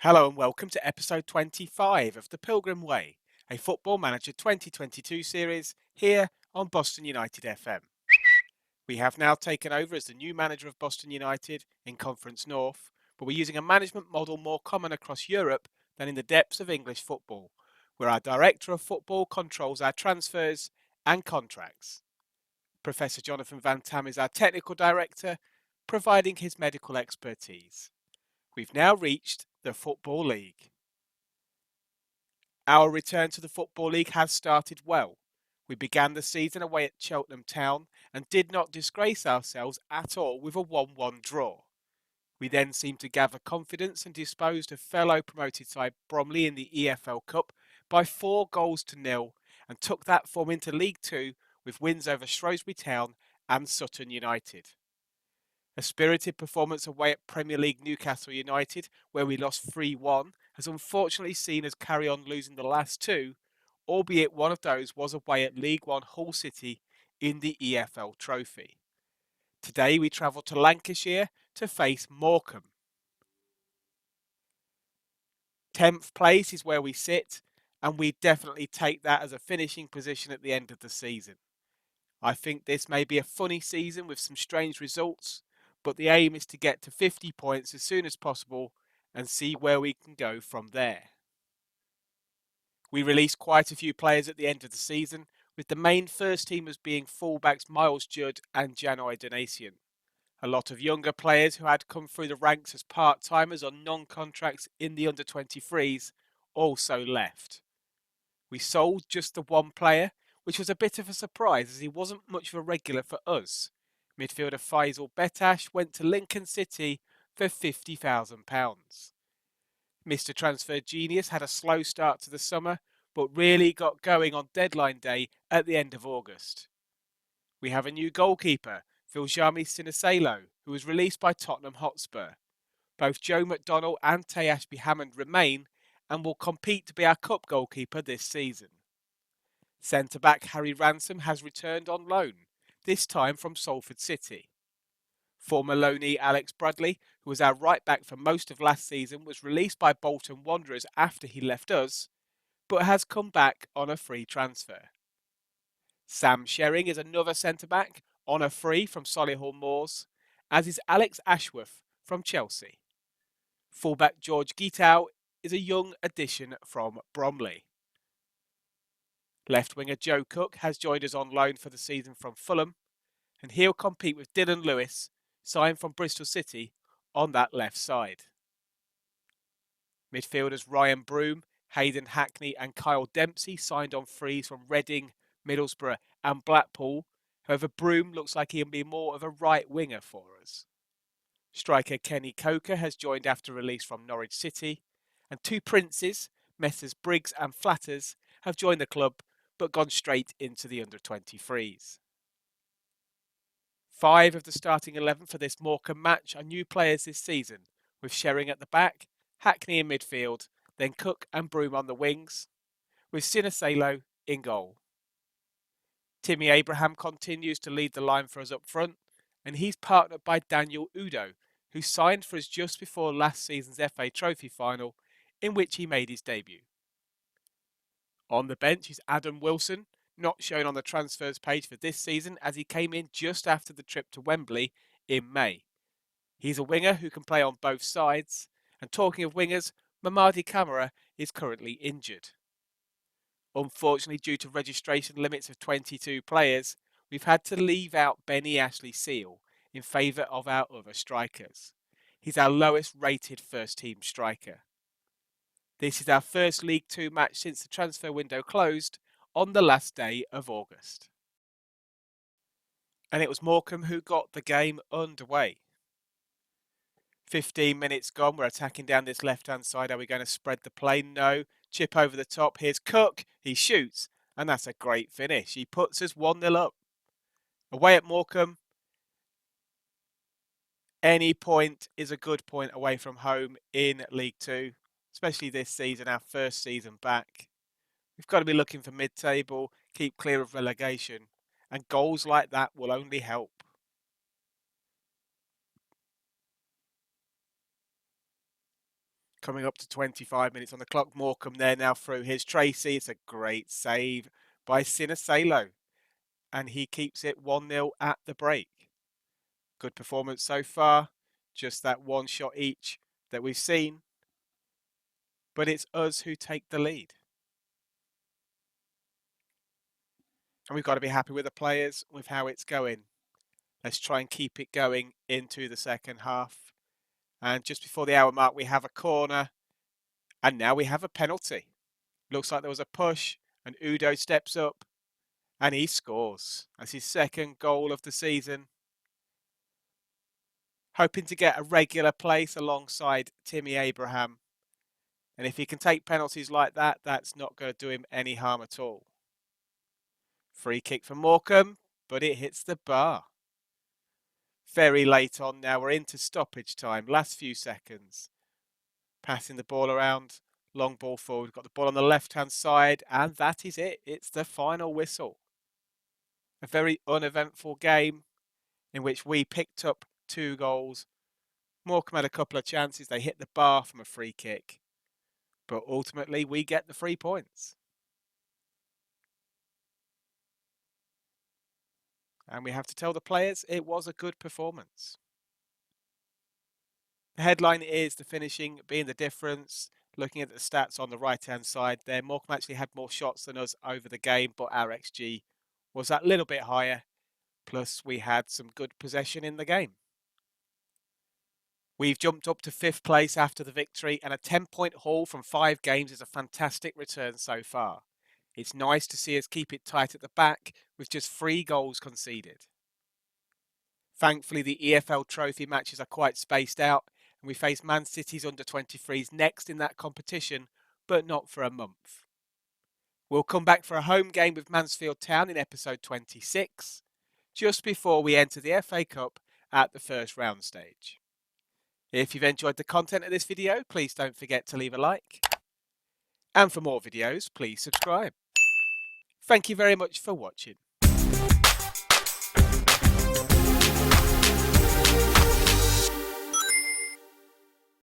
Hello and welcome to episode 25 of the Pilgrim Way, a Football Manager 2022 series here on Boston United FM. We have now taken over as the new manager of Boston United in Conference North, but we're using a management model more common across Europe than in the depths of English football, where our director of football controls our transfers and contracts. Professor Jonathan Van-Tam is our technical director, providing his medical expertise. We've now reached the Football League. Our return to the Football League has started well. We began the season away at Cheltenham Town and did not disgrace ourselves at all with a 1-1 draw. We then seemed to gather confidence and disposed of fellow promoted side Bromley in the EFL Cup by 4-0 and took that form into League Two with wins over Shrewsbury Town and Sutton United. A spirited performance away at Premier League Newcastle United, where we lost 3-1, has unfortunately seen us carry on losing the last two, albeit one of those was away at League One Hull City in the EFL Trophy. Today we travel to Lancashire to face Morecambe. 10th place is where we sit, and we definitely take that as a finishing position at the end of the season. I think this may be a funny season with some strange results, but the aim is to get to 50 points as soon as possible and see where we can go from there. We released quite a few players at the end of the season, with the main first teamers being fullbacks Miles Judd and Janoy Donatian. A lot of younger players who had come through the ranks as part-timers on non-contracts in the under-23s also left. We sold just the one player, which was a bit of a surprise as he wasn't much of a regular for us. Midfielder Faisal Betash went to Lincoln City for £50,000. Mr. Transfer Genius had a slow start to the summer, but really got going on deadline day at the end of August. We have a new goalkeeper, Viljami Sinisalo, who was released by Tottenham Hotspur. Both Joe McDonnell and Tay Ashby-Hammond remain and will compete to be our cup goalkeeper this season. Centre-back Harry Ransom has returned on loan, this time from Salford City. Former loanee Alex Bradley, who was our right-back for most of last season, was released by Bolton Wanderers after he left us, but has come back on a free transfer. Sam Sherring is another centre-back on a free from Solihull Moors, as is Alex Ashworth from Chelsea. Fullback George Guitau is a young addition from Bromley. Left winger Joe Cook has joined us on loan for the season from Fulham, and he'll compete with Dylan Lewis, signed from Bristol City, on that left side. Midfielders Ryan Broom, Hayden Hackney and Kyle Dempsey signed on frees from Reading, Middlesbrough and Blackpool. However, Broom looks like he'll be more of a right winger for us. Striker Kenny Coker has joined after release from Norwich City, and two princes, Messrs Briggs and Flatters, have joined the club but gone straight into the under-23s. 5 of the starting 11 for this Morecambe match are new players this season, with Sherring at the back, Hackney in midfield, then Cook and Broom on the wings, with Sinisalo in goal. Timmy Abraham continues to lead the line for us up front, and he's partnered by Daniel Udo, who signed for us just before last season's FA Trophy final, in which he made his debut. On the bench is Adam Wilson, not shown on the transfers page for this season as he came in just after the trip to Wembley in May. He's a winger who can play on both sides, and talking of wingers, Mamadi Camara is currently injured. Unfortunately, due to registration limits of 22 players, we've had to leave out Benny Ashley Seal in favour of our other strikers. He's our lowest rated first team striker. This is our first League Two match since the transfer window closed on the last day of August. And it was Morecambe who got the game underway. 15 minutes gone, we're attacking down this left-hand side. Are we going to spread the play? No. Chip over the top. Here's Cook. He shoots, and that's a great finish. He puts us 1-0 up. Away at Morecambe, any point is a good point away from home in League Two, especially this season, our first season back. We've got to be looking for mid-table, keep clear of relegation, and goals like that will only help. Coming up to 25 minutes on the clock. Morecambe there now through his Tracy. It's a great save by Sinisalo. And he keeps it 1-0 at the break. Good performance so far. Just that one shot each that we've seen. But it's us who take the lead. And we've got to be happy with the players, with how it's going. Let's try and keep it going into the second half. And just before the hour mark, we have a corner. And now we have a penalty. Looks like there was a push, and Udo steps up, and he scores. That's his second goal of the season. Hoping to get a regular place alongside Timmy Abraham. And if he can take penalties like that, that's not going to do him any harm at all. Free kick for Morecambe, but it hits the bar. Very late on now, we're into stoppage time, last few seconds. Passing the ball around, long ball forward. We've got the ball on the left-hand side, and that is it. It's the final whistle. A very uneventful game in which we picked up 2 goals. Morecambe had a couple of chances. They hit the bar from a free kick. But ultimately, we get the 3 points. And we have to tell the players it was a good performance. The headline is the finishing being the difference. Looking at the stats on the right-hand side there, Morecambe actually had more shots than us over the game, but our XG was that little bit higher. Plus, we had some good possession in the game. We've jumped up to 5th place after the victory, and a 10-point haul from 5 games is a fantastic return so far. It's nice to see us keep it tight at the back with just 3 goals conceded. Thankfully, the EFL trophy matches are quite spaced out, and we face Man City's under-23s next in that competition, but not for a month. We'll come back for a home game with Mansfield Town in episode 26, just before we enter the FA Cup at the first round stage. If you've enjoyed the content of this video, please don't forget to leave a like. And for more videos, please subscribe. Thank you very much for watching.